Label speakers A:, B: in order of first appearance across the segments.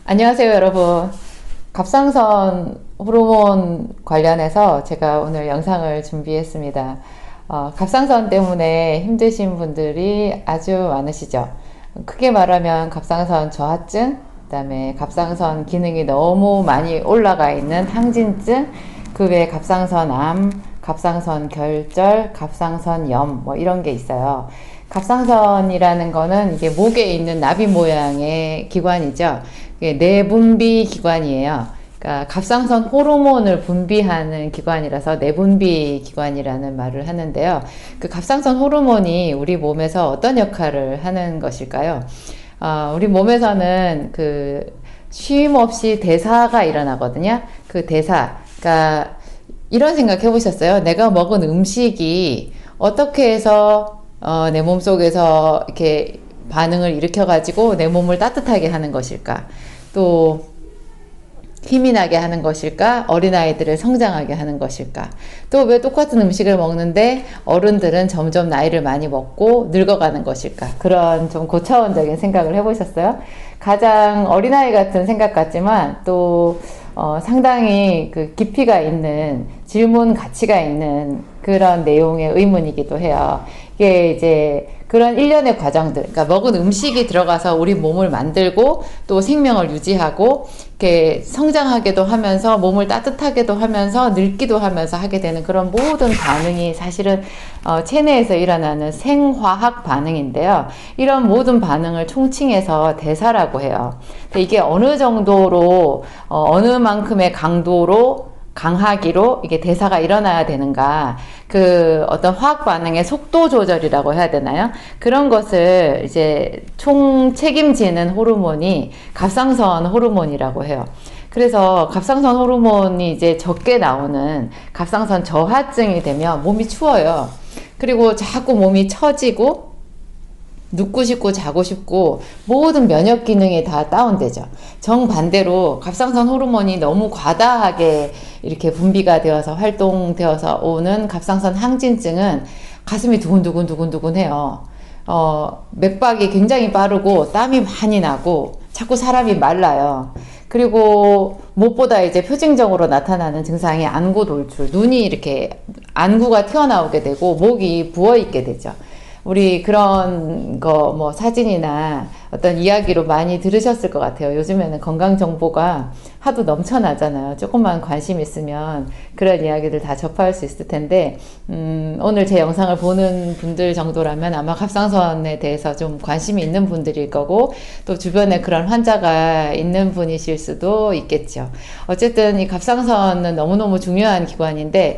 A: 안녕하세요, 여러분. 갑상선 호르몬 관련해서 제가 오늘 영상을 준비했습니다. 갑상선 때문에 힘드신 분들이 아주 많으시죠. 크게 말하면 갑상선 저하증, 그다음에 갑상선 기능이 너무 많이 올라가 있는 항진증, 그 외에 갑상선암, 갑상선 결절, 갑상선염 뭐 이런 게 있어요. 갑상선이라는 거는 이게 목에 있는 나비 모양의 기관이죠. 이게 내분비 기관이에요. 그러니까 갑상선 호르몬을 분비하는 기관이라서 내분비 기관이라는 말을 하는데요. 그 갑상선 호르몬이 우리 몸에서 어떤 역할을 하는 것일까요? 우리 몸에서는 그 쉼 없이 대사가 일어나거든요. 그 대사, 그러니까 이런 생각 해보셨어요? 내가 먹은 음식이 어떻게 해서 내 몸속에서 이렇게 반응을 일으켜가지고 내 몸을 따뜻하게 하는 것일까? 또 힘이 나게 하는 것일까? 어린아이들을 성장하게 하는 것일까? 또 왜 똑같은 음식을 먹는데 어른들은 점점 나이를 많이 먹고 늙어가는 것일까? 그런 좀 고차원적인 생각을 해보셨어요? 가장 어린아이 같은 생각 같지만 또 상당히 그 깊이가 있는 질문 가치가 있는 그런 내용의 의문이기도 해요. 이게 이제 그런 일련의 과정들, 그러니까 먹은 음식이 들어가서 우리 몸을 만들고 또 생명을 유지하고 이렇게 성장하게도 하면서 몸을 따뜻하게도 하면서 늙기도 하면서 하게 되는 그런 모든 반응이 사실은 체내에서 일어나는 생화학 반응인데요. 이런 모든 반응을 총칭해서 대사라고 해요. 근데 이게 어느 정도로 어느 만큼의 강도로 강하기로 이게 대사가 일어나야 되는가, 그 어떤 화학 반응의 속도 조절이라고 해야 되나요? 그런 것을 이제 총 책임지는 호르몬이 갑상선 호르몬이라고 해요. 그래서 갑상선 호르몬이 이제 적게 나오는 갑상선 저하증이 되면 몸이 추워요. 그리고 자꾸 몸이 처지고 눕고 싶고 자고 싶고 모든 면역 기능이 다 다운되죠. 정반대로 갑상선 호르몬이 너무 과다하게 이렇게 분비가 되어서 활동되어서 오는 갑상선 항진증은 가슴이 두근두근 해요. 맥박이 굉장히 빠르고 땀이 많이 나고 자꾸 사람이 말라요. 그리고 무엇보다 이제 표징적으로 나타나는 증상이 안구 돌출, 눈이 이렇게 안구가 튀어나오게 되고 목이 부어 있게 되죠. 우리 그런 거 뭐 사진이나 어떤 이야기로 많이 들으셨을 것 같아요. 요즘에는 건강 정보가 하도 넘쳐나잖아요. 조금만 관심 있으면 그런 이야기들 다 접할 수 있을 텐데, 오늘 제 영상을 보는 분들 정도라면 아마 갑상선에 대해서 좀 관심이 있는 분들일 거고, 또 주변에 그런 환자가 있는 분이실 수도 있겠죠. 어쨌든 이 갑상선은 너무너무 중요한 기관인데,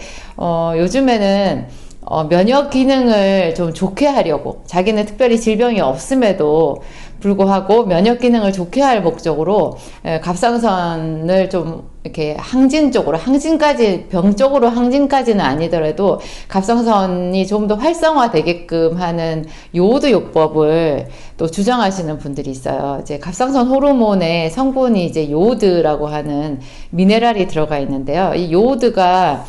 A: 요즘에는 면역 기능을 좀 좋게 하려고, 자기는 특별히 질병이 없음에도 불구하고 면역 기능을 좋게 할 목적으로 갑상선을 좀 이렇게 항진 쪽으로, 항진까지, 병 쪽으로 항진까지는 아니더라도 갑상선이 좀 더 활성화되게끔 하는 요오드 요법을 또 주장하시는 분들이 있어요. 이제 갑상선 호르몬의 성분이 이제 요오드라고 하는 미네랄이 들어가 있는데요. 이 요오드가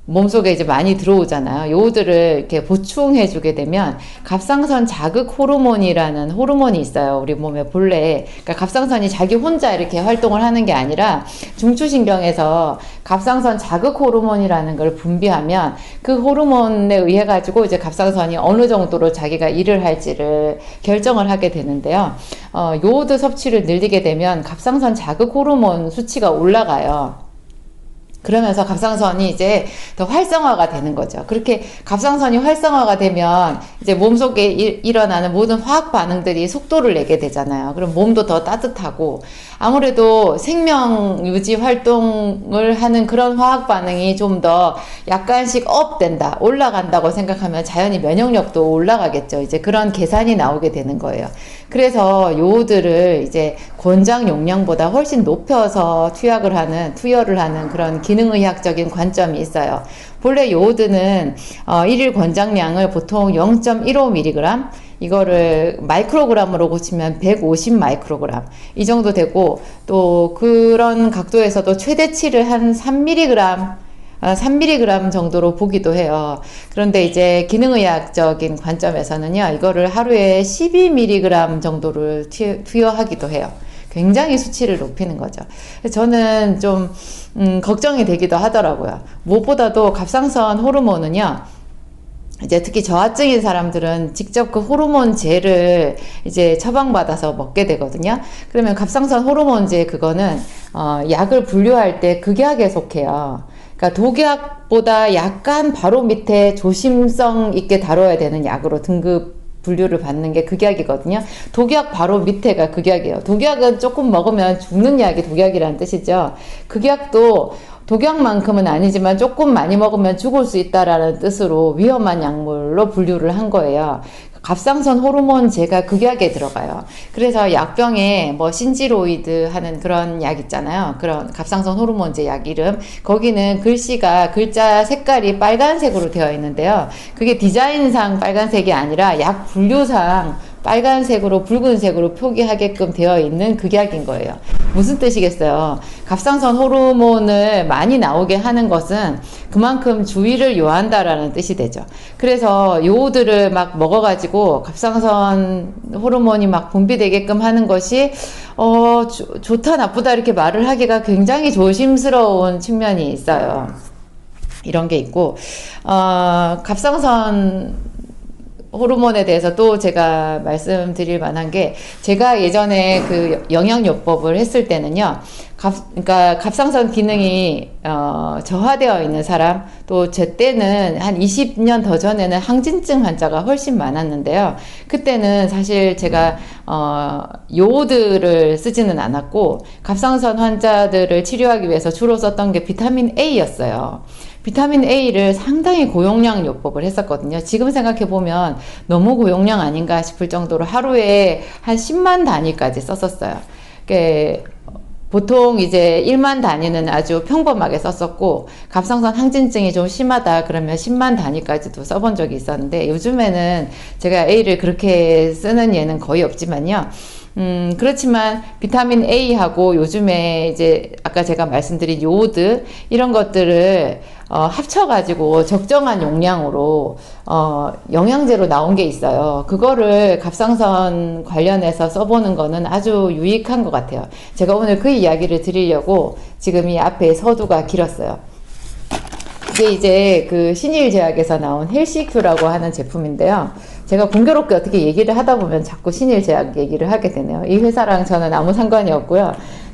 A: 몸속에 이제 많이 들어오잖아요. 요오드를 이렇게 보충해 주게 되면 갑상선 자극 호르몬이라는 호르몬이 있어요. 우리 몸에 본래. 그러니까 갑상선이 자기 혼자 이렇게 활동을 하는 게 아니라 중추신경에서 갑상선 자극 호르몬이라는 걸 분비하면 그 호르몬에 의해 가지고 이제 갑상선이 어느 정도로 자기가 일을 할지를 결정을 하게 되는데요. 요오드 섭취를 늘리게 되면 갑상선 자극 호르몬 수치가 올라가요. 그러면서 갑상선이 이제 더 활성화가 되는 거죠. 그렇게 갑상선이 활성화가 되면 이제 몸속에 일어나는 모든 화학 반응들이 속도를 내게 되잖아요. 그럼 몸도 더 따뜻하고, 아무래도 생명 유지 활동을 하는 그런 화학 반응이 좀 더 약간씩 업된다, 올라간다고 생각하면 자연히 면역력도 올라가겠죠. 이제 그런 계산이 나오게 되는 거예요. 그래서 요오드를 이제 권장 용량보다 훨씬 높여서 투여를 하는 그런 기능의학적인 관점이 있어요. 본래 요오드는 일일 권장량을 보통 0.15mg, 이거를 마이크로그램으로 고치면 150 마이크로그램 이 정도 되고, 또 그런 각도에서도 최대치를 한 3mg 정도로 보기도 해요. 그런데 이제 기능의학적인 관점에서는요, 이거를 하루에 12mg 정도를 투여하기도 해요. 굉장히 수치를 높이는 거죠. 저는 좀 걱정이 되기도 하더라고요. 무엇보다도 갑상선 호르몬은요, 이제 특히 저하증인 사람들은 직접 그 호르몬제를 이제 처방받아서 먹게 되거든요. 그러면 갑상선 호르몬제 그거는 약을 분류할 때 극약에 속해요. 그러니까 독약보다 약간 바로 밑에 조심성 있게 다뤄야 되는 약으로 등급 분류를 받는 게 극약이거든요. 독약 바로 밑에가 극약이에요. 독약은 조금 먹으면 죽는 약이 독약이라는 뜻이죠. 극약도 독약만큼은 아니지만 조금 많이 먹으면 죽을 수 있다라는 뜻으로 위험한 약물로 분류를 한 거예요. 갑상선 호르몬제가 극약에 들어가요. 그래서 약병에 뭐 신지로이드 하는 그런 약 있잖아요. 그런 갑상선 호르몬제 약 이름. 거기는 글자 색깔이 빨간색으로 되어 있는데요. 그게 디자인상 빨간색이 아니라 약 분류상 빨간색으로 붉은색으로 표기하게끔 되어 있는 극약인 거예요. 무슨 뜻이겠어요? 갑상선 호르몬을 많이 나오게 하는 것은 그만큼 주의를 요한다라는 뜻이 되죠. 그래서 요오드를 막 먹어가지고 갑상선 호르몬이 막 분비되게끔 하는 것이 좋다 나쁘다 이렇게 말을 하기가 굉장히 조심스러운 측면이 있어요. 이런 게 있고 갑상선 호르몬에 대해서 또 제가 말씀드릴 만한 게, 제가 예전에 그 영양요법을 했을 때는요, 그러니까 갑상선 기능이 저하되어 있는 사람, 또 제 때는 한 20년 더 전에는 항진증 환자가 훨씬 많았는데요. 그때는 사실 제가 요오드를 쓰지는 않았고, 갑상선 환자들을 치료하기 위해서 주로 썼던 게 비타민 A였어요. 비타민 A를 상당히 고용량 요법을 했었거든요. 지금 생각해보면 너무 고용량 아닌가 싶을 정도로 하루에 한 10만 단위까지 썼었어요. 보통 이제 1만 단위는 아주 평범하게 썼었고, 갑상선 항진증이 좀 심하다 그러면 10만 단위까지도 써본 적이 있었는데, 요즘에는 제가 A를 그렇게 쓰는 예는 거의 없지만요. 그렇지만 비타민 A하고 요즘에 이제 아까 제가 말씀드린 요오드 이런 것들을 합쳐가지고 적정한 용량으로 영양제로 나온 게 있어요. 그거를 갑상선 관련해서 써보는 거는 아주 유익한 것 같아요. 제가 오늘 그 이야기를 드리려고 지금 이 앞에 서두가 길었어요. 이게 이제 그 신일제약에서 나온 헬시큐라고 하는 제품인데요. 제가 공교롭게 어떻게 얘기를 하다 보면 자꾸 신일제약 얘기를 하게 되네요. 이 회사랑 저는 아무 상관이 없고요.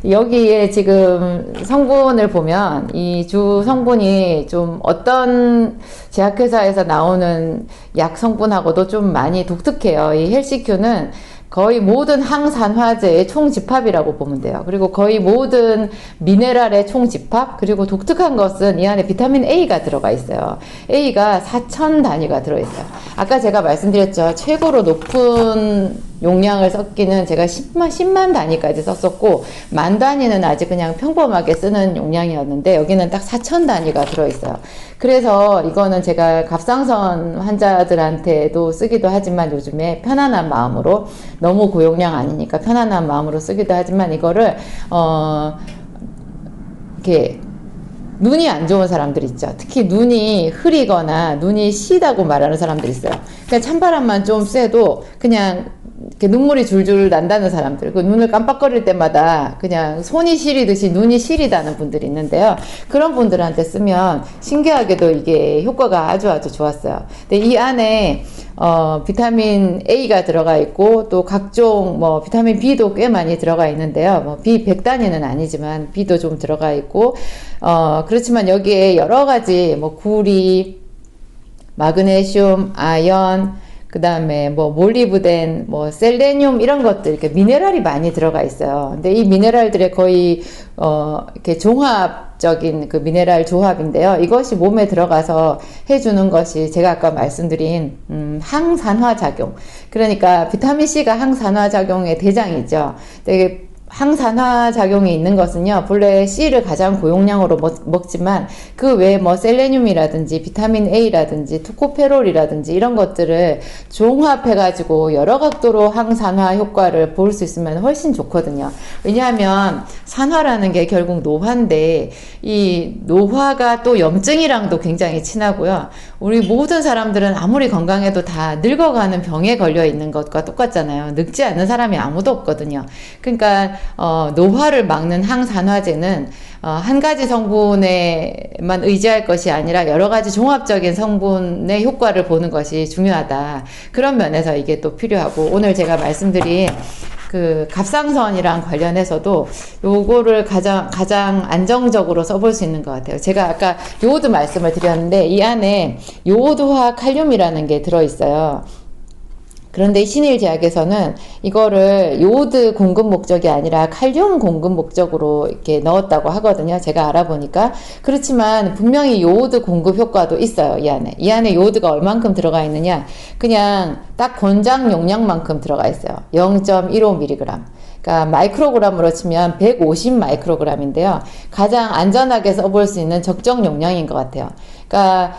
A: 여기에 지금 성분을 보면 이 주 성분이 좀 어떤 제약회사에서 나오는 약 성분하고도 좀 많이 독특해요. 이 헬시큐는 거의 모든 항산화제의 총집합이라고 보면 돼요. 그리고 거의 모든 미네랄의 총집합, 그리고 독특한 것은 이 안에 비타민 A가 들어가 있어요. A가 4,000 단위가 들어있어요. 아까 제가 말씀드렸죠. 최고로 높은 용량을 썼기는 제가 10만 단위까지 썼었고, 만 단위는 아직 그냥 평범하게 쓰는 용량이었는데, 여기는 딱 4,000 단위가 들어있어요. 그래서 이거는 제가 갑상선 환자들한테도 쓰기도 하지만 요즘에 편안한 마음으로, 너무 고용량 아니니까 편안한 마음으로 쓰기도 하지만, 이거를 이렇게 눈이 안 좋은 사람들 있죠. 특히 눈이 흐리거나 눈이 시다고 말하는 사람들 있어요. 그냥 찬바람만 좀 쐬도 그냥 이렇게 눈물이 줄줄 난다는 사람들, 그 눈을 깜빡거릴 때마다 그냥 손이 시리듯이 눈이 시리다는 분들이 있는데요. 그런 분들한테 쓰면 신기하게도 이게 효과가 아주 좋았어요. 근데 이 안에 비타민 A가 들어가 있고, 또 각종 뭐 비타민 B도 꽤 많이 들어가 있는데요. 뭐 B 100단위는 아니지만 B도 좀 들어가 있고, 그렇지만 여기에 여러 가지 뭐 구리, 마그네슘, 아연, 그 다음에 뭐 몰리브덴, 뭐 셀레늄 이런 것들, 이렇게 미네랄이 많이 들어가 있어요. 근데 이 미네랄들의 거의 이렇게 종합적인 그 미네랄 조합인데요. 이것이 몸에 들어가서 해주는 것이 제가 아까 말씀드린 항산화 작용. 그러니까 비타민 C가 항산화 작용의 대장이죠. 되게 항산화 작용이 있는 것은요, 본래 C를 가장 고용량으로 먹지만 그 외에 뭐 셀레늄이라든지 비타민 A라든지 토코페롤이라든지 이런 것들을 종합해가지고 여러 각도로 항산화 효과를 볼 수 있으면 훨씬 좋거든요. 왜냐하면 산화라는 게 결국 노화인데, 이 노화가 또 염증이랑도 굉장히 친하고요. 우리 모든 사람들은 아무리 건강해도 다 늙어가는 병에 걸려 있는 것과 똑같잖아요. 늙지 않는 사람이 아무도 없거든요. 그러니까 노화를 막는 항산화제는 한 가지 성분에만 의지할 것이 아니라 여러 가지 종합적인 성분의 효과를 보는 것이 중요하다. 그런 면에서 이게 또 필요하고, 오늘 제가 말씀드린 그 갑상선이랑 관련해서도 요거를 가장 안정적으로 써볼 수 있는 것 같아요. 제가 아까 요오드 말씀을 드렸는데 이 안에 요오드와 칼륨이라는 게 들어있어요. 그런데 신일제약에서는 이거를 요오드 공급 목적이 아니라 칼륨 공급 목적으로 이렇게 넣었다고 하거든요. 제가 알아보니까. 그렇지만 분명히 요오드 공급 효과도 있어요. 이 안에. 이 안에 요오드가 얼만큼 들어가 있느냐? 그냥 딱 권장 용량만큼 들어가 있어요. 0.15mg. 그러니까 마이크로그램으로 치면 150 마이크로그램인데요. 가장 안전하게 써볼 수 있는 적정 용량인 것 같아요. 그러니까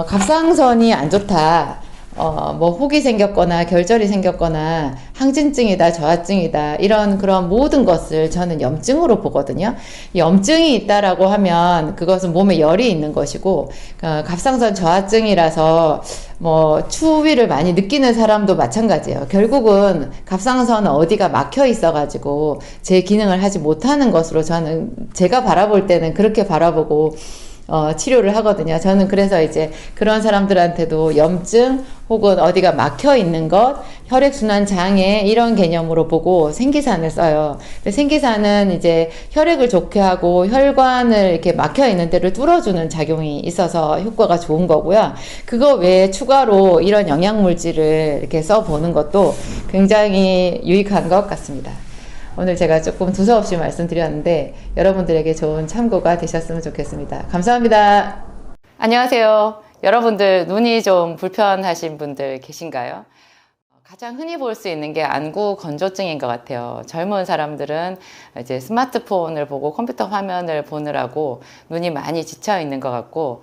A: 갑상선이 안 좋다. 뭐 혹이 생겼거나 결절이 생겼거나 항진증이다, 저하증이다, 이런 그런 모든 것을 저는 염증으로 보거든요. 염증이 있다라고 하면 그것은 몸에 열이 있는 것이고, 갑상선 저하증이라서 뭐 추위를 많이 느끼는 사람도 마찬가지예요. 결국은 갑상선 어디가 막혀 있어가지고 제 기능을 하지 못하는 것으로 저는, 제가 바라볼 때는 그렇게 바라보고 치료를 하거든요. 저는 그래서 이제 그런 사람들한테도 염증 혹은 어디가 막혀 있는 것, 혈액순환 장애, 이런 개념으로 보고 생기산을 써요. 생기산은 이제 혈액을 좋게 하고 혈관을 이렇게 막혀 있는 데를 뚫어주는 작용이 있어서 효과가 좋은 거고요. 그거 외에 추가로 이런 영양물질을 이렇게 써보는 것도 굉장히 유익한 것 같습니다. 오늘 제가 조금 두서없이 말씀드렸는데 여러분들에게 좋은 참고가 되셨으면 좋겠습니다. 감사합니다. 안녕하세요. 여러분들 눈이 좀 불편하신 분들 계신가요? 가장 흔히 볼 수 있는 게 안구 건조증인 것 같아요. 젊은 사람들은 이제 스마트폰을 보고 컴퓨터 화면을 보느라고 눈이 많이 지쳐 있는 것 같고,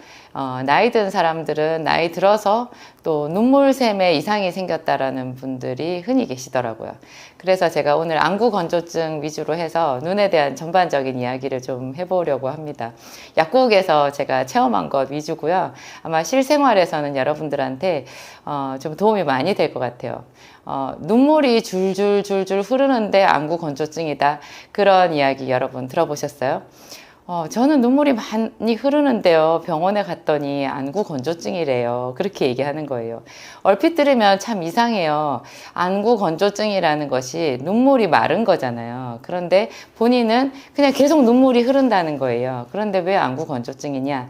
A: 나이 든 사람들은 나이 들어서 또 눈물샘에 이상이 생겼다라는 분들이 흔히 계시더라고요. 그래서 제가 오늘 안구 건조증 위주로 해서 눈에 대한 전반적인 이야기를 좀 해보려고 합니다. 약국에서 제가 체험한 것 위주고요. 아마 실생활에서는 여러분들한테 좀 도움이 많이 될 것 같아요. 눈물이 줄줄 흐르는데 안구 건조증이다. 그런 이야기 여러분 들어보셨어요? 저는 눈물이 많이 흐르는데요. 병원에 갔더니 안구 건조증이래요. 그렇게 얘기하는 거예요. 얼핏 들으면 참 이상해요. 안구 건조증이라는 것이 눈물이 마른 거잖아요. 그런데 본인은 그냥 계속 눈물이 흐른다는 거예요. 그런데 왜 안구 건조증이냐?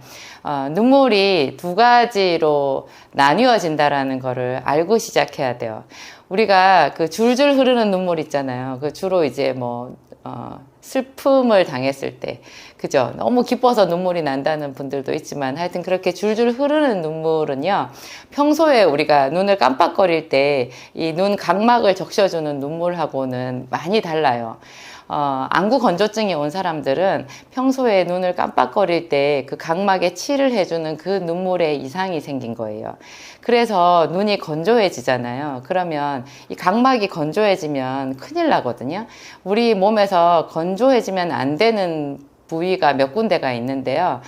A: 눈물이 두 가지로 나뉘어진다라는 거를 알고 시작해야 돼요. 우리가 그 줄줄 흐르는 눈물 있잖아요. 그 주로 이제 슬픔을 당했을 때, 그죠? 너무 기뻐서 눈물이 난다는 분들도 있지만, 하여튼 그렇게 줄줄 흐르는 눈물은요, 평소에 우리가 눈을 깜빡거릴 때 이 눈 각막을 적셔주는 눈물하고는 많이 달라요. 안구 건조증이 온 사람들은 평소에 눈을 깜빡거릴 때 그 각막에 칠을 해주는 그 눈물에 이상이 생긴 거예요. 그래서 눈이 건조해지잖아요. 그러면 이 각막이 건조해지면 큰일 나거든요. 우리 몸에서 건조해지면 안 되는 부위가 몇 군데가 있는데요.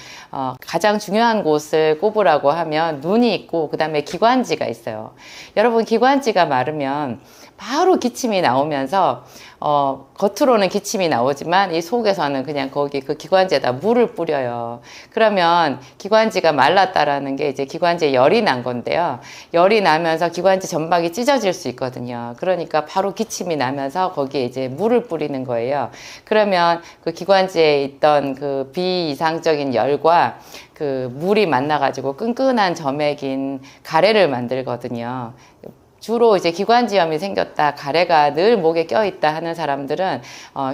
A: 가장 중요한 곳을 꼽으라고 하면 눈이 있고, 그 다음에 기관지가 있어요. 여러분, 기관지가 마르면 바로 기침이 나오면서 겉으로는 기침이 나오지만 이 속에서는 그냥 거기 그 기관지에다 물을 뿌려요. 그러면 기관지가 말랐다라는 게 이제 기관지에 열이 난 건데요. 열이 나면서 기관지 점막이 찢어질 수 있거든요. 그러니까 바로 기침이 나면서 거기에 이제 물을 뿌리는 거예요. 그러면 그 기관지에 있던 그 비이상적인 열과 그 물이 만나가지고 끈끈한 점액인 가래를 만들거든요. 주로 이제 기관지염이 생겼다, 가래가 늘 목에 껴있다 하는 사람들은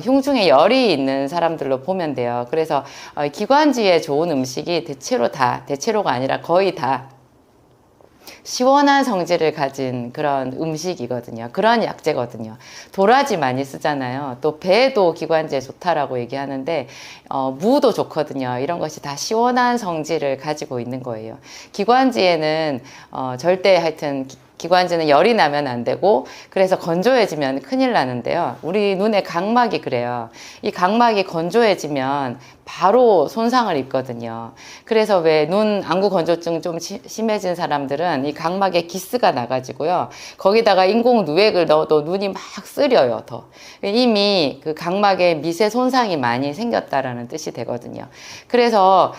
A: 흉중에 열이 있는 사람들로 보면 돼요. 그래서 기관지에 좋은 음식이 대체로가 아니라 거의 다 시원한 성질을 가진 그런 음식이거든요. 그런 약재거든요. 도라지 많이 쓰잖아요. 또 배도 기관지에 좋다라고 얘기하는데 무도 좋거든요. 이런 것이 다 시원한 성질을 가지고 있는 거예요. 기관지에는 절대 하여튼 기관지는 열이 나면 안 되고 그래서 건조해지면 큰일 나는데요. 우리 눈의 각막이 그래요. 이 각막이 건조해지면 바로 손상을 입거든요. 그래서 왜 눈 안구 건조증 좀 심해진 사람들은 이 각막에 기스가 나가지고요. 거기다가 인공 누액을 넣어도 눈이 막 쓰려요, 더. 이미 그 각막에 미세 손상이 많이 생겼다라는 뜻이 되거든요. 그래서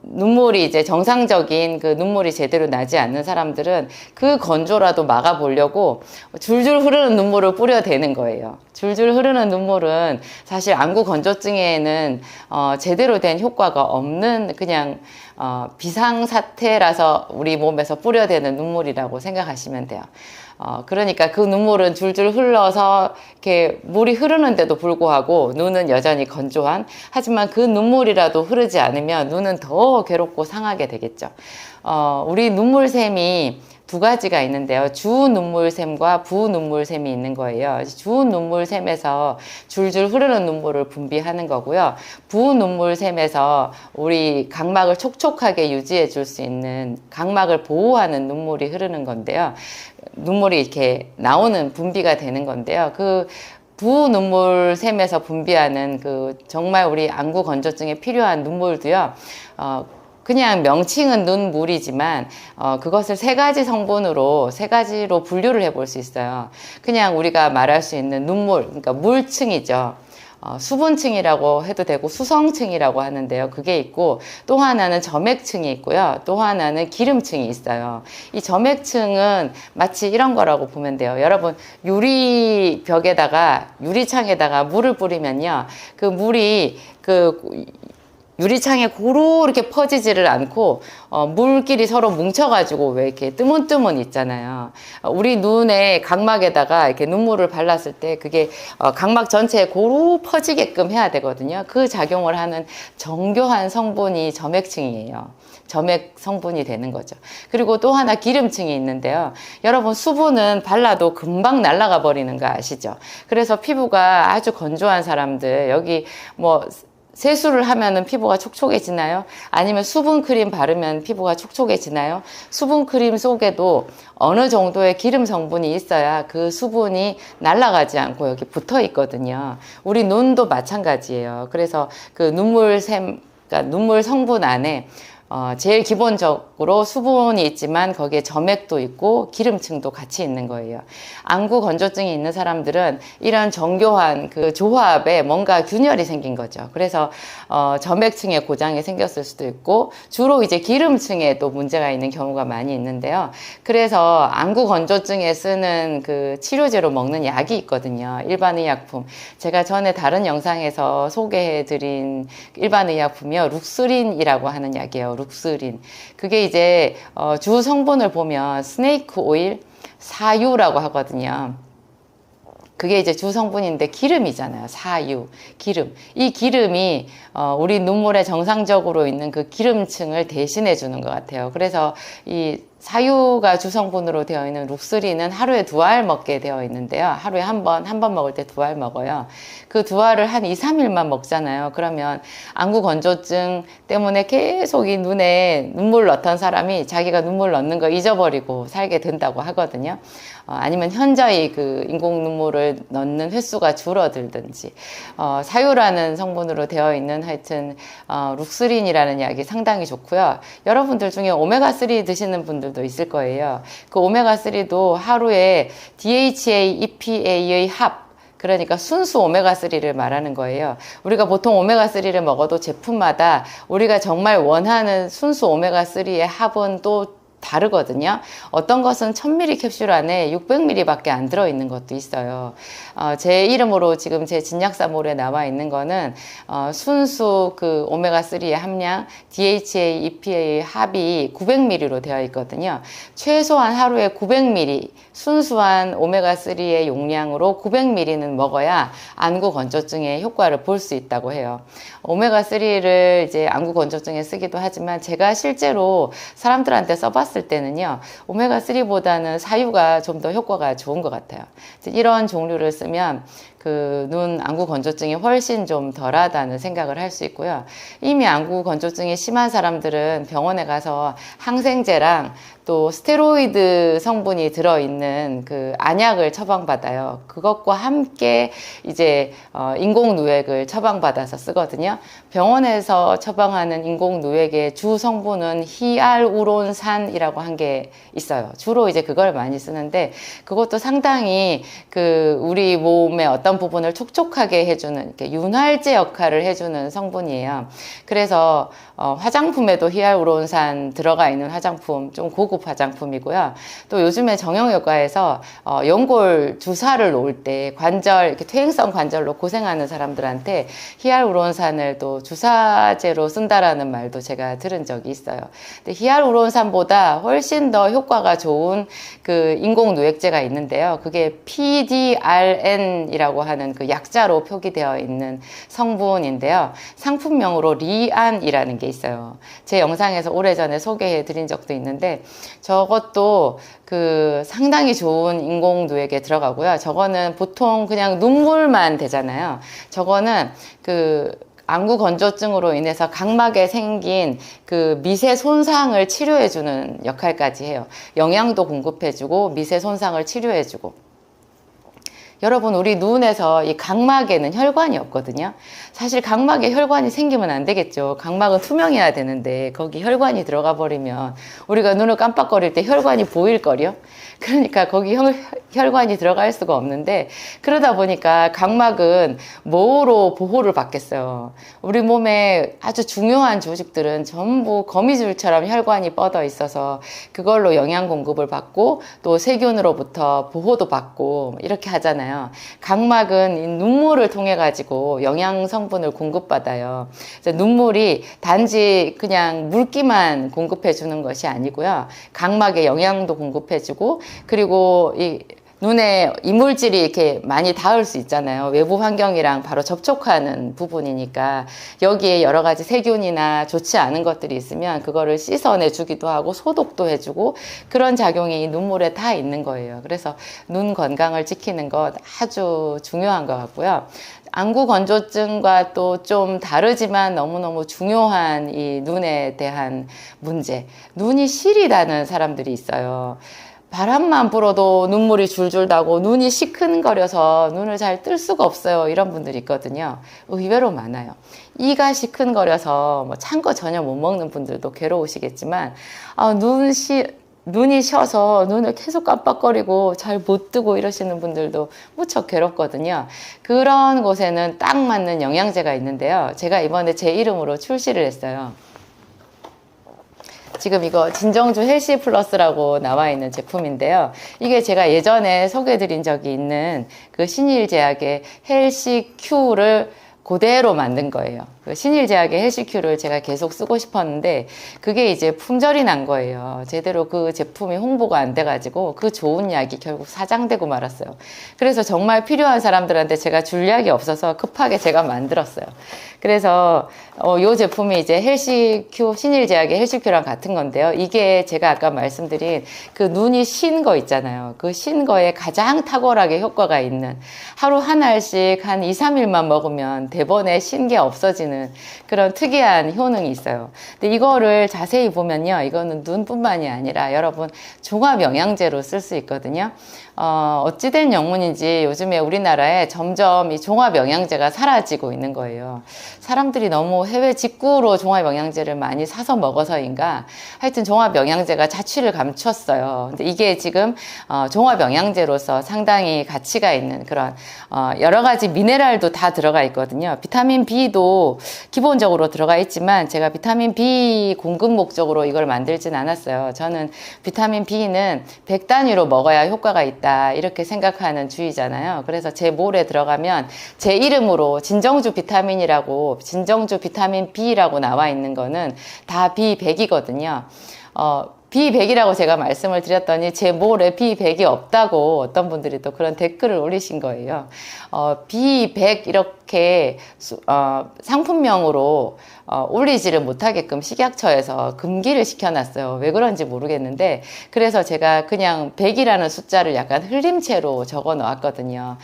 A: 눈물이 이제 정상적인 그 눈물이 제대로 나지 않는 사람들은 그 건조라도 막아보려고 줄줄 흐르는 눈물을 뿌려대는 거예요. 줄줄 흐르는 눈물은 사실 안구 건조증에는 제대로 된 효과가 없는 그냥 비상사태라서 우리 몸에서 뿌려대는 눈물이라고 생각하시면 돼요. 그러니까 그 눈물은 줄줄 흘러서 이렇게 물이 흐르는데도 불구하고 눈은 여전히 건조한, 하지만 그 눈물이라도 흐르지 않으면 눈은 더 괴롭고 상하게 되겠죠. 우리 눈물샘이 두 가지가 있는데요. 주 눈물샘과 부 눈물샘이 있는 거예요. 주 눈물샘에서 줄줄 흐르는 눈물을 분비하는 거고요. 부 눈물샘에서 우리 각막을 촉촉하게 유지해 줄 수 있는 각막을 보호하는 눈물이 흐르는 건데요. 눈물이 이렇게 나오는 분비가 되는 건데요. 그 부 눈물샘에서 분비하는 그 정말 우리 안구 건조증에 필요한 눈물도요. 그냥 명칭은 눈물이지만 그것을 세 가지로 분류를 해볼 수 있어요. 그냥 우리가 말할 수 있는 눈물, 그러니까 물층이죠. 수분층이라고 해도 되고 수성층이라고 하는데요. 그게 있고 또 하나는 점액층이 있고요. 또 하나는 기름층이 있어요. 이 점액층은 마치 이런 거라고 보면 돼요. 여러분 유리창에다가 물을 뿌리면요. 그 물이 유리창에 고루 이렇게 퍼지지를 않고 물끼리 서로 뭉쳐가지고 왜 이렇게 뜨문뜨문 있잖아요. 우리 눈의 각막에다가 이렇게 눈물을 발랐을 때 그게 각막 전체에 고루 퍼지게끔 해야 되거든요. 그 작용을 하는 정교한 성분이 점액층이에요. 점액 성분이 되는 거죠. 그리고 또 하나 기름층이 있는데요. 여러분 수분은 발라도 금방 날아가 버리는 거 아시죠? 그래서 피부가 아주 건조한 사람들, 여기 뭐 세수를 하면은 피부가 촉촉해지나요? 아니면 수분크림 바르면 피부가 촉촉해지나요? 수분크림 속에도 어느 정도의 기름 성분이 있어야 그 수분이 날아가지 않고 여기 붙어 있거든요. 우리 눈도 마찬가지예요. 그래서 그 그러니까 눈물 성분 안에 제일 기본적으로 수분이 있지만 거기에 점액도 있고 기름층도 같이 있는 거예요. 안구 건조증이 있는 사람들은 이런 정교한 그 조합에 뭔가 균열이 생긴 거죠. 그래서 점액층에 고장이 생겼을 수도 있고 주로 이제 기름층에 또 문제가 있는 경우가 많이 있는데요. 그래서 안구 건조증에 쓰는 그 치료제로 먹는 약이 있거든요. 일반의약품. 제가 전에 다른 영상에서 소개해드린 일반의약품이요. 룩스린이라고 하는 약이에요. 룩스린. 그게 이제 주 성분을 보면 스네이크 오일, 사유라고 하거든요. 그게 이제 주 성분인데 기름이잖아요. 사유, 기름. 이 기름이 우리 눈물에 정상적으로 있는 그 기름층을 대신해 주는 것 같아요. 그래서 이 사유가 주성분으로 되어 있는 룩스린은 하루에 2알 먹게 되어 있는데요. 하루에 한 번 먹을 때 2알 먹어요. 그 2알을 한 2, 3일만 먹잖아요. 그러면 안구 건조증 때문에 계속 이 눈에 눈물 넣던 사람이 자기가 눈물 넣는 거 잊어버리고 살게 된다고 하거든요. 아니면 현저히 그 인공 눈물을 넣는 횟수가 줄어들든지 사유라는 성분으로 되어 있는 하여튼 룩스린이라는 약이 상당히 좋고요. 여러분들 중에 오메가3 드시는 분들도 있을 거예요. 그 오메가3도 하루에 DHA, EPA의 합, 그러니까 순수 오메가3를 말하는 거예요. 우리가 보통 오메가3를 먹어도 제품마다 우리가 정말 원하는 순수 오메가3의 합은 또 다르거든요. 어떤 것은 1000ml 캡슐 안에 600ml 밖에 안 들어있는 것도 있어요. 제 이름으로 지금 제 진약사몰에 나와 있는 거는 순수 그 오메가3의 함량 DHA, EPA 합이 900ml로 되어 있거든요. 최소한 하루에 900ml 순수한 오메가3의 용량으로 900ml는 먹어야 안구 건조증의 효과를 볼 수 있다고 해요. 오메가3를 이제 안구 건조증에 쓰기도 하지만 제가 실제로 사람들한테 써봤을 때는요, 오메가3보다는 사유가 좀 더 효과가 좋은 것 같아요. 이런 종류를 쓰면 그 눈 안구 건조증이 훨씬 좀 덜하다는 생각을 할 수 있고요. 이미 안구 건조증이 심한 사람들은 병원에 가서 항생제랑 또 스테로이드 성분이 들어있는 그 안약을 처방받아요. 그것과 함께 이제 인공누액을 처방받아서 쓰거든요. 병원에서 처방하는 인공누액의 주 성분은 히알우론산이라고 한 게 있어요. 주로 이제 그걸 많이 쓰는데 그것도 상당히 그 우리 몸의 어떤 부분을 촉촉하게 해주는 이렇게 윤활제 역할을 해주는 성분이에요. 그래서 화장품에도 히알우론산 들어가 있는 화장품, 좀 고급 화장품이고요. 또 요즘에 정형외과에서 연골 주사를 놓을 때 관절, 이렇게 퇴행성 관절로 고생하는 사람들한테 히알우론산을 또 주사제로 쓴다라는 말도 제가 들은 적이 있어요. 근데 히알우론산보다 훨씬 더 효과가 좋은 그 인공누액제가 있는데요. 그게 PDRN이라고 하는 그 약자로 표기되어 있는 성분인데요. 상품명으로 리안이라는 게 있어요. 제 영상에서 오래전에 소개해 드린 적도 있는데 저것도 그 상당히 좋은 인공누액에 들어가고요. 저거는 보통 그냥 눈물만 되잖아요. 저거는 그 안구 건조증으로 인해서 각막에 생긴 그 미세 손상을 치료해주는 역할까지 해요. 영양도 공급해주고 미세 손상을 치료해주고. 여러분, 우리 눈에서 이 각막에는 혈관이 없거든요. 사실 각막에 혈관이 생기면 안 되겠죠. 각막은 투명해야 되는데 거기 혈관이 들어가 버리면 우리가 눈을 깜빡거릴 때 혈관이 보일 거요. 그러니까 거기 혈관이 들어갈 수가 없는데 그러다 보니까 각막은 뭐로 보호를 받겠어요. 우리 몸에 아주 중요한 조직들은 전부 거미줄처럼 혈관이 뻗어 있어서 그걸로 영양 공급을 받고 또 세균으로부터 보호도 받고 이렇게 하잖아요. 각막은 이 눈물을 통해 가지고 영양 성분을 공급받아요. 그래서 눈물이 단지 그냥 물기만 공급해 주는 것이 아니고요. 각막에 영양도 공급해 주고 그리고 이 눈에 이물질이 이렇게 많이 닿을 수 있잖아요. 외부 환경이랑 바로 접촉하는 부분이니까 여기에 여러 가지 세균이나 좋지 않은 것들이 있으면 그거를 씻어내 주기도 하고 소독도 해주고 그런 작용이 이 눈물에 다 있는 거예요. 그래서 눈 건강을 지키는 것 아주 중요한 것 같고요. 안구 건조증과 또 좀 다르지만 너무너무 중요한 이 눈에 대한 문제. 눈이 시리다는 사람들이 있어요. 바람만 불어도 눈물이 줄줄 나고 눈이 시큰거려서 눈을 잘 뜰 수가 없어요. 이런 분들이 있거든요. 의외로 많아요. 이가 시큰거려서 뭐 찬 거 전혀 못 먹는 분들도 괴로우시겠지만 눈이 쉬어서 눈을 계속 깜빡거리고 잘 못 뜨고 이러시는 분들도 무척 괴롭거든요. 그런 곳에는 딱 맞는 영양제가 있는데요. 제가 이번에 제 이름으로 출시를 했어요. 지금 이거 진정주 헬시 플러스라고 나와 있는 제품인데요. 이게 제가 예전에 소개해드린 적이 있는 그 신일제약의 헬시 큐를 그대로 만든 거예요. 그 신일제약의 헬시큐를 제가 계속 쓰고 싶었는데 그게 이제 품절이 난 거예요. 제대로 그 제품이 홍보가 안 돼가지고 그 좋은 약이 결국 사장되고 말았어요. 그래서 정말 필요한 사람들한테 제가 줄 약이 없어서 급하게 제가 만들었어요. 그래서 이 제품이 이제 헬시큐, 신일제약의 헬시큐랑 같은 건데요. 이게 제가 아까 말씀드린 그 눈이 신 거 있잖아요. 그 신 거에 가장 탁월하게 효과가 있는 하루 한 알씩 한 2, 3일만 먹으면 대번에 신 게 없어지는 그런 특이한 효능이 있어요. 근데 이거를 자세히 보면요. 이거는 눈뿐만이 아니라 여러분 종합 영양제로 쓸 수 있거든요. 어찌된 영문인지 요즘에 우리나라에 점점 이 종합 영양제가 사라지고 있는 거예요. 사람들이 너무 해외 직구로 종합 영양제를 많이 사서 먹어서인가 하여튼 종합 영양제가 자취를 감췄어요. 근데 이게 지금 종합 영양제로서 상당히 가치가 있는 그런 여러 가지 미네랄도 다 들어가 있거든요. 비타민 B도 기본적으로 들어가 있지만 제가 비타민 B 공급 목적으로 이걸 만들진 않았어요. 저는 비타민 B는 100단위로 먹어야 효과가 있다 이렇게 생각하는 주의잖아요. 그래서 제 몰에 들어가면 제 이름으로 진정주 비타민이라고 진정주 비타민 B라고 나와 있는 거는 다 B100이거든요. B100이라고 제가 말씀을 드렸더니 제 몰에 B100이 없다고 어떤 분들이 또 그런 댓글을 올리신 거예요. B100 이렇게 그렇게 상품명으로 올리지를 못하게끔 식약처에서 금기를 시켜놨어요. 왜 그런지 모르겠는데, 그래서 제가 그냥 100이라는 숫자를 약간 흘림체로 적어 놓았거든요.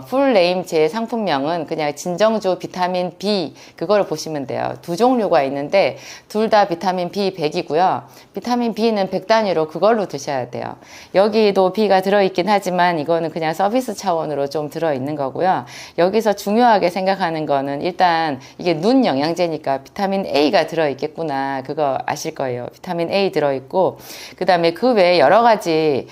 A: 풀네임 제 상품명은 그냥 진정주 비타민 B, 그거를 보시면 돼요. 두 종류가 있는데 둘 다 비타민 B 100이고요. 비타민 B는 100단위로 그걸로 드셔야 돼요. 여기도 B가 들어있긴 하지만 이거는 그냥 서비스 차원으로 좀 들어있는 거고요. 여기서 중요하게 생각하는 거는 일단 이게 눈 영양제니까 비타민 A가 들어있겠구나, 그거 아실 거예요. 비타민 A 들어있고, 그 다음에 그 외에 여러 가지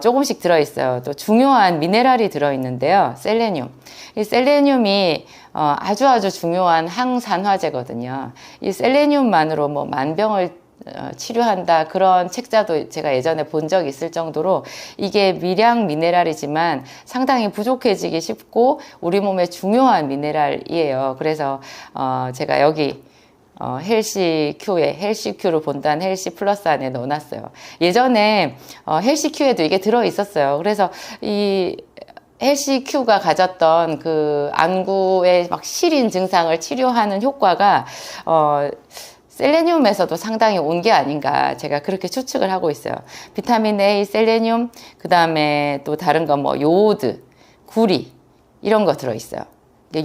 A: 조금씩 들어있어요. 또 중요한 미네랄이 들어있는데요. 셀레늄. 이 셀레늄이 아주 중요한 항산화제거든요. 이 셀레늄만으로 뭐 만병을 치료한다, 그런 책자도 제가 예전에 본 적이 있을 정도로 이게 미량 미네랄이지만 상당히 부족해지기 쉽고 우리 몸에 중요한 미네랄이에요. 그래서 제가 여기 헬시큐를 본단 헬시 플러스 안에 넣어놨어요. 예전에 헬시큐에도 이게 들어있었어요. 그래서 이 헬시큐가 가졌던 그 안구의 막 시린 증상을 치료하는 효과가 셀레늄에서도 상당히 온 게 아닌가, 제가 그렇게 추측을 하고 있어요. 비타민 A, 셀레늄, 그 다음에 또 다른 거 뭐 요오드, 구리, 이런 거 들어있어요.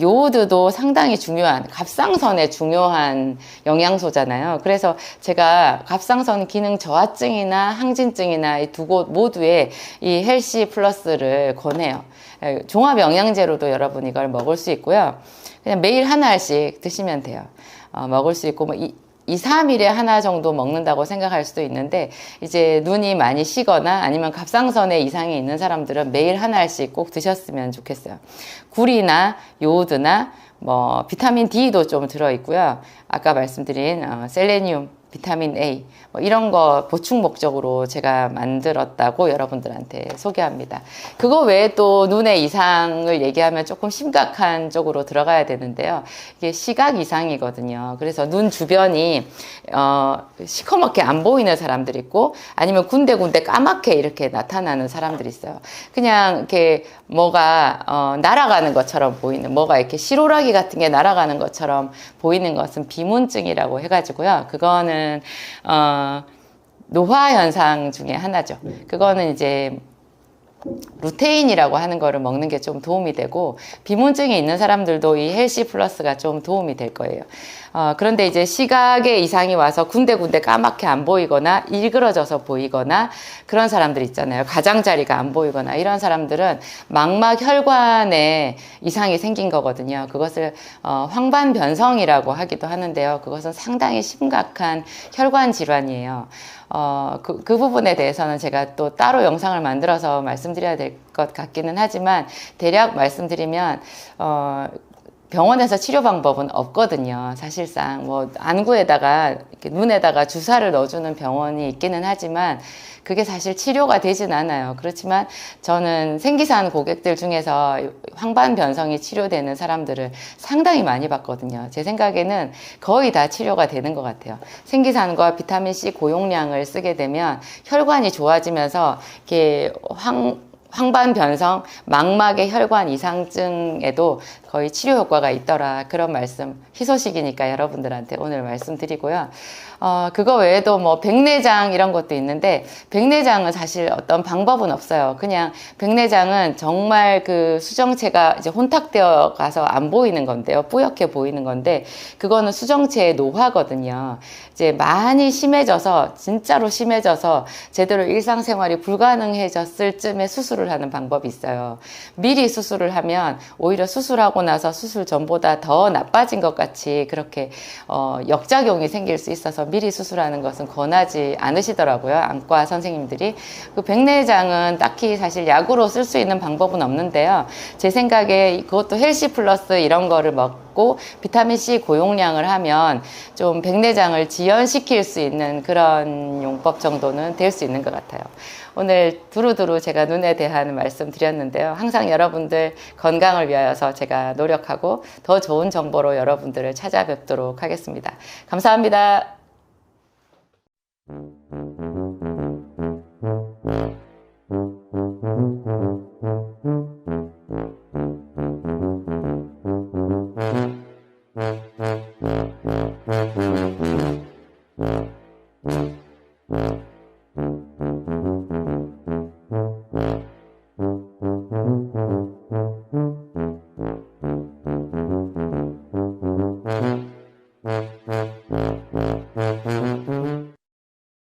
A: 요오드도 상당히 중요한, 갑상선에 중요한 영양소잖아요. 그래서 제가 갑상선 기능 저하증이나 항진증이나 이 두 곳 모두에 이 헬시 플러스를 권해요. 종합 영양제로도 여러분 이걸 먹을 수 있고요. 그냥 매일 하나 알씩 드시면 돼요. 먹을 수 있고, 2, 3일에 하나 정도 먹는다고 생각할 수도 있는데, 이제 눈이 많이 쉬거나 아니면 갑상선에 이상이 있는 사람들은 매일 하나 알씩 꼭 드셨으면 좋겠어요. 굴이나 요오드나 뭐 비타민 D도 좀 들어있고요. 아까 말씀드린 셀레늄, 비타민 A, 뭐 이런 거 보충 목적으로 제가 만들었다고 여러분들한테 소개합니다. 그거 외에 또 눈의 이상을 얘기하면 조금 심각한 쪽으로 들어가야 되는데요. 이게 시각 이상이거든요. 그래서 눈 주변이 시커멓게 안 보이는 사람들이 있고, 아니면 군데군데 까맣게 이렇게 나타나는 사람들이 있어요. 그냥 이렇게 뭐가 날아가는 것처럼 보이는, 뭐가 이렇게 시로라기 같은 게 날아가는 것처럼 보이는 것은 비문증이라고 해가지고요. 그거는 노화 현상 중에 하나죠. 그거는 이제 루테인이라고 하는 거를 먹는 게 좀 도움이 되고, 비문증이 있는 사람들도 이 헬시 플러스가 좀 도움이 될 거예요. 그런데 이제 시각에 이상이 와서 군데군데 까맣게 안 보이거나 일그러져서 보이거나 그런 사람들 있잖아요. 가장자리가 안 보이거나 이런 사람들은 망막 혈관에 이상이 생긴 거거든요. 그것을 황반변성이라고 하기도 하는데요. 그것은 상당히 심각한 혈관 질환이에요. 그 부분에 대해서는 제가 또 따로 영상을 만들어서 말씀드려야 될 것 같기는 하지만, 대략 말씀드리면 병원에서 치료 방법은 없거든요. 사실상 뭐 안구에다가 이렇게 눈에다가 주사를 넣어주는 병원이 있기는 하지만 그게 사실 치료가 되진 않아요. 그렇지만 저는 생기산 고객들 중에서 황반 변성이 치료되는 사람들을 상당히 많이 봤거든요. 제 생각에는 거의 다 치료가 되는 것 같아요. 생기산과 비타민C 고용량을 쓰게 되면 혈관이 좋아지면서 이렇게 황반 변성, 망막의 혈관 이상증에도 거의 치료 효과가 있더라, 그런 말씀, 희소식이니까 여러분들한테 오늘 말씀드리고요. 그거 외에도 뭐 백내장 이런 것도 있는데, 백내장은 사실 어떤 방법은 없어요. 그냥 백내장은 정말 그 수정체가 이제 혼탁되어 가서 안 보이는 건데요. 뿌옇게 보이는 건데, 그거는 수정체의 노화거든요. 이제 많이 심해져서, 진짜로 심해져서 제대로 일상생활이 불가능해졌을 쯤에 수술을 하는 방법이 있어요. 미리 수술을 하면 오히려 수술하고 나서 수술 전보다 더 나빠진 것 같이 그렇게 역작용이 생길 수 있어서 미리 수술하는 것은 권하지 않으시더라고요. 안과 선생님들이. 그 백내장은 딱히 사실 약으로 쓸 수 있는 방법은 없는데요. 제 생각에 그것도 헬시 플러스 이런 거를 먹고 비타민C 고용량을 하면 좀 백내장을 지연시킬 수 있는 그런 용법 정도는 될 수 있는 것 같아요. 오늘 두루두루 제가 눈에 대한 말씀 드렸는데요. 항상 여러분들 건강을 위하여서 제가 노력하고 더 좋은 정보로 여러분들을 찾아뵙도록 하겠습니다. 감사합니다.